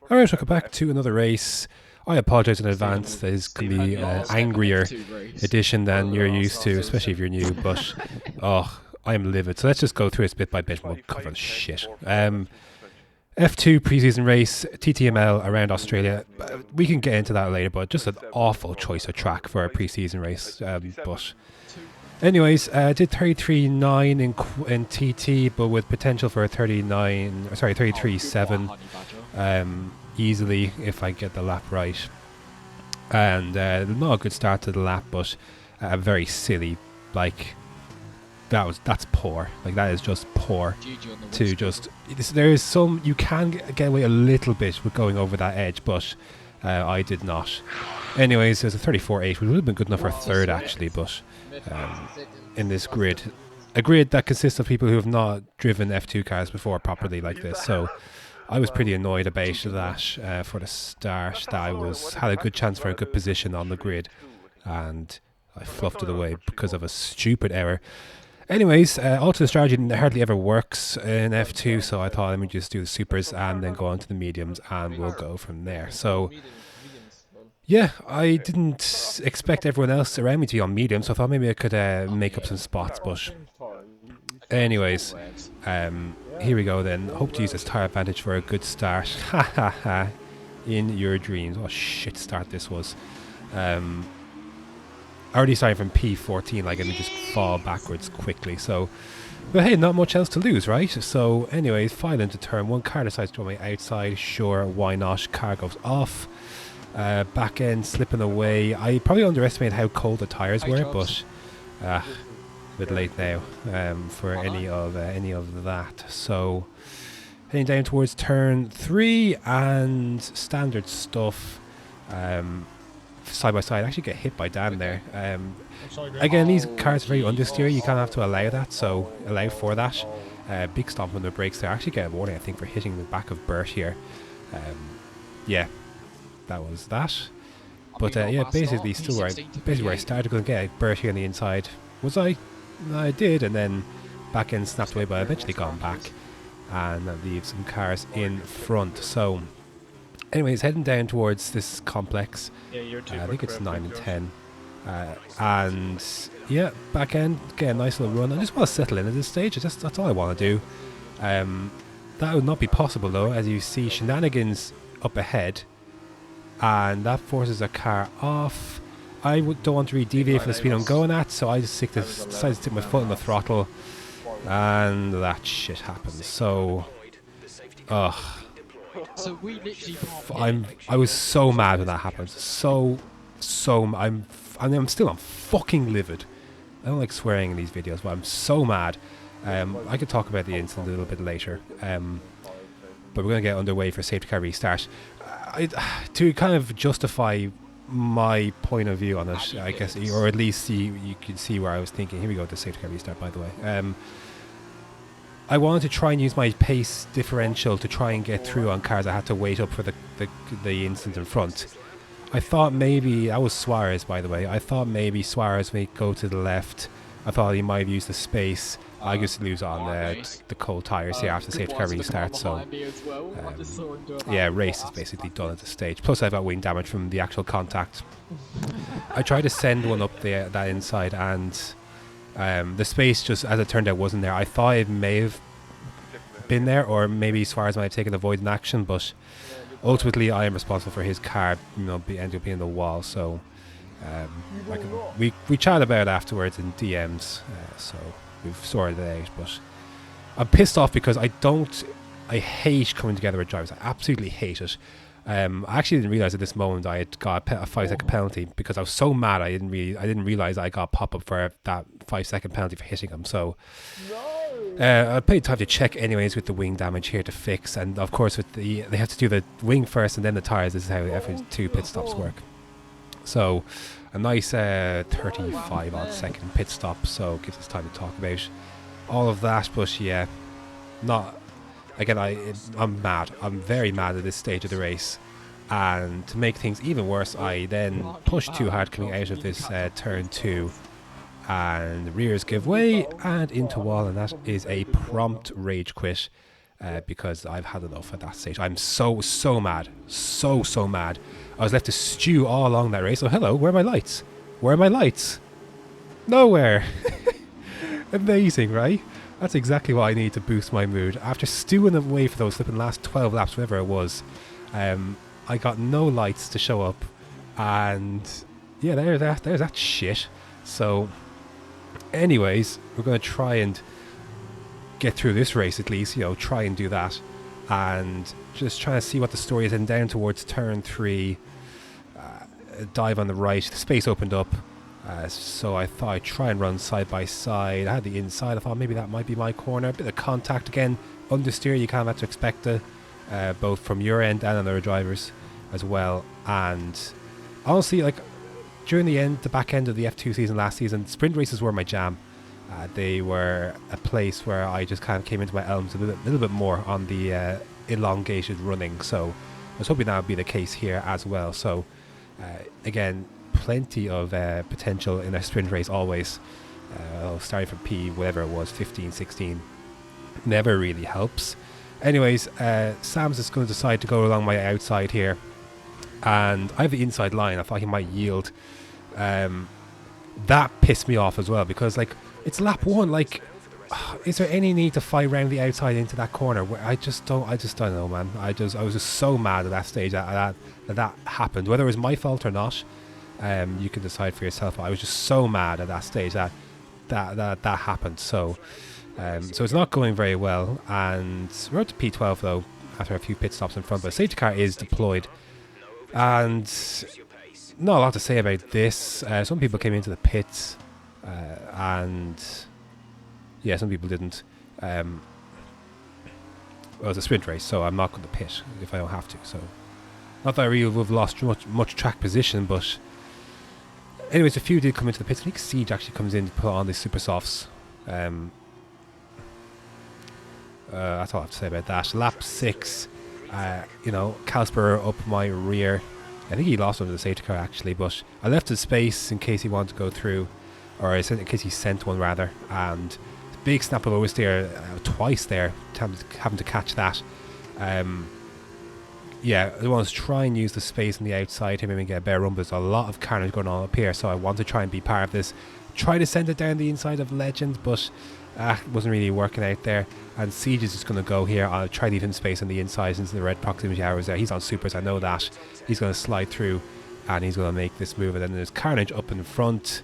Alright, welcome back to another race. I apologise in advance, this can be an angrier edition than you're used to, especially if you're new, but I'm livid. So let's just go through this bit by bit and we'll cover the shit. F2 preseason race, TTML around Australia. We can get into that later, but just an awful choice of track for a preseason race. But anyways, did 33.9 in TT, but with potential for a 33.7 easily if I get the lap right. And not a good start to the lap, but very silly. Like that's poor. Like that is just poor. To just there is some you can get away a little bit with going over that edge, but I did not. Anyways, there's a 34.8, which would have been good enough for a third actually, but in this grid, a grid that consists of people who have not driven F2 cars before properly like this, so I was pretty annoyed about that for the start, that I had a good chance for a good position on the grid, and I fluffed it away because of a stupid error. Anyways, alternate strategy hardly ever works in F2, so I thought let me just do the supers and then go on to the mediums, and we'll go from there. So yeah, I didn't expect everyone else around me to be on medium, so I thought maybe I could make up some spots, but anyways, here we go then. Hope to use this tyre advantage for a good start. Ha ha ha. In your dreams. Oh shit start this was. Already starting from P14, like, and just fall backwards quickly, so but hey, not much else to lose, right? So anyways, file into turn one, car decides to go my outside, sure, why not, car goes off. Back end slipping away. I probably underestimated how cold the tyres were, but a bit late now for any of that. So heading down towards turn 3 and standard stuff. Side by side, actually get hit by Dan there. Again, these cars are very understeer. You kind of have to allow that, so allow for that. Big stomp on the brakes there. I actually get a warning, I think, for hitting the back of Bert here. Yeah, that was that. But yeah, basically still where I started. Going to get Bert here on the inside. Was I? I did, and then back end snapped away, but I eventually got back, and that leaves some cars in front. So anyways, heading down towards this complex. I think it's 9 and 10. And yeah, back end, get a nice little run. I just want to settle in at this stage. That's all I want to do. That would not be possible though, as you see shenanigans up ahead, and that forces a car off. I don't want to deviate from the speed I'm going at, so I just decided to stick my foot on the throttle, and that shit happens. So, So we literally I was so mad when that happened. I'm still on fucking livid. I don't like swearing in these videos, but I'm so mad. I could talk about the incident a little bit later. But we're going to get underway for safety car restart. To kind of justify my point of view on it, I guess, or at least you can see where I was thinking. Here we go, the safety car restart, by the way. I wanted to try and use my pace differential to try and get through on cars I had to wait up for the incident in front. I thought maybe, that was Suarez by the way, I thought maybe Suarez may go to the left. I thought he might have used the space. I just lose on the cold tyres here after the safety car restart, so yeah, race is basically done at this stage. Plus I've got wing damage from the actual contact. I tried to send one up that inside, and the space, just as it turned out, wasn't there. I thought it may have been there, or maybe Suarez might have taken the void in action, but ultimately I am responsible for his car, ending up being the wall. So we chat about it afterwards in DMs, so we've sorted it out. But I'm pissed off because I hate coming together with drivers. I absolutely hate it. I actually didn't realize at this moment I had got a 5-second penalty, because I was so mad I didn't realize I got a pop up for that 5-second penalty for hitting him. So I paid time to check anyways with the wing damage here to fix, and of course with they have to do the wing first and then the tires. This is how F2 pit stops work. So a nice 35 odd second pit stop, so gives us time to talk about all of that. But yeah, again, I'm mad. I'm very mad at this stage of the race. And to make things even worse, I then pushed too hard coming out of this turn 2. And the rears give way and into wall, and that is a prompt rage quit. because I've had enough at that stage. I'm so mad, so mad. I was left to stew all along that race. Oh, hello, where are my lights? Where are my lights? Nowhere. Amazing, right? That's exactly what I need to boost my mood. After stewing away for those flipping last 12 laps, whatever it was, I got no lights to show up, and yeah, there's that shit. So, anyways, we're going to try and get through this race at least, try and do that, and just trying to see what the story is. And down towards turn 3, dive on the right, the space opened up, so I thought I'd try and run side by side. I had the inside, I thought maybe that might be my corner. A bit of contact again, understeer, you kind of have to expect it, both from your end and other drivers as well. And honestly, like, during the back end of the F2 season last season, sprint races were my jam. They were a place where I just kind of came into my elements a little bit more on the elongated running. So I was hoping that would be the case here as well. So again, plenty of potential in a sprint race always. Starting from P, whatever it was, 15, 16, never really helps. Anyways, Sam's just going to decide to go along my outside here. And I have the inside line. I thought he might yield. That pissed me off as well, because like, it's lap 1. Like, is there any need to fight around the outside into that corner? Where I just don't know, man. I was just so mad at that stage that happened. Whether it was my fault or not, you can decide for yourself. But I was just so mad at that stage that happened. So it's not going very well, and we're up to P12 though after a few pit stops in front. But safety car is deployed, and not a lot to say about this. Some people came into the pits, and yeah, some people didn't. Well, it's a sprint race, so I'm not going to pit if I don't have to. So, not that I really would have lost much track position, but anyways, a few did come into the pits. I think Siege actually comes in to put on the super softs. That's all I have to say about that. Lap 6, Calsper up my rear. I think he lost under the safety car actually, but I left his space in case he wanted to go through, or in case he sent one rather. And big snap of oversteer twice there, having to catch that. Yeah, I want to try and use the space on the outside to maybe get a better run. There's a lot of carnage going on up here, so I want to try and be part of this. Try to send it down the inside of Legend, but wasn't really working out there. And Siege is just going to go here. I'll try to leave him space on the inside since the red proximity arrows there. He's on supers, I know that. He's going to slide through and he's going to make this move. And then there's Carnage up in front.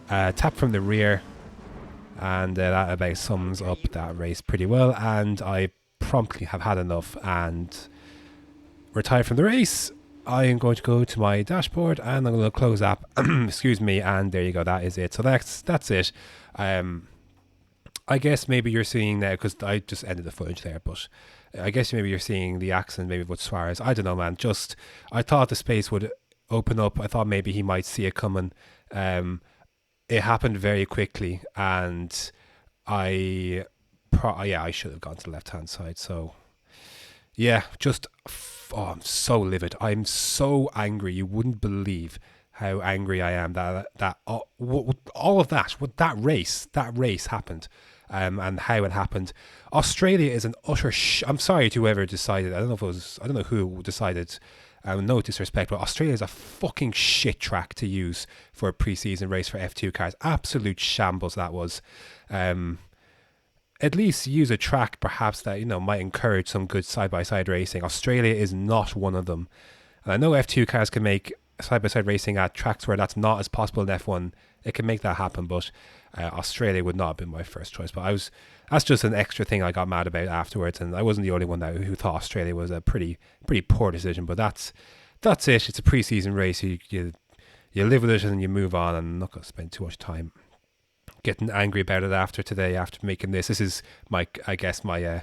Tap from the rear. And that about sums up that race pretty well. And I promptly have had enough and retire from the race. I am going to go to my dashboard and I'm going to close app. Excuse me. And there you go. That is it. So that's it. I guess maybe you're seeing now, because I just ended the footage there, but I guess maybe you're seeing the accident maybe with Suarez. I don't know, man. Just, I thought the space would open up. I thought maybe he might see it coming. It happened very quickly, and I should have gone to the left-hand side. So, yeah, just, I'm so livid. I'm so angry. You wouldn't believe how angry I am that all of that, that race happened. And how it happened. Australia is an utter I'm sorry to whoever decided. I don't know who decided. No disrespect, but Australia is a fucking shit track to use for a preseason race for F2 cars. Absolute shambles that was. At least use a track perhaps that might encourage some good side-by-side racing. Australia is not one of them. And I know F2 cars can make side-by-side racing at tracks where that's not as possible in F1. It can make that happen, but Australia would not have been my first choice. But that's just an extra thing I got mad about afterwards, and I wasn't the only one who thought Australia was a pretty poor decision. But that's it. It's a preseason race. You live with it and you move on, and I'm not going to spend too much time getting angry about it after making this. This is my my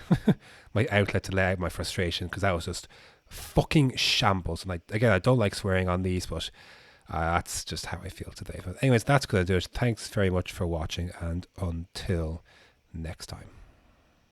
outlet to lay out my frustration, because that was just fucking shambles. And I don't like swearing on these, but that's just how I feel today. But anyways, that's going to do it. Thanks very much for watching, and until next time.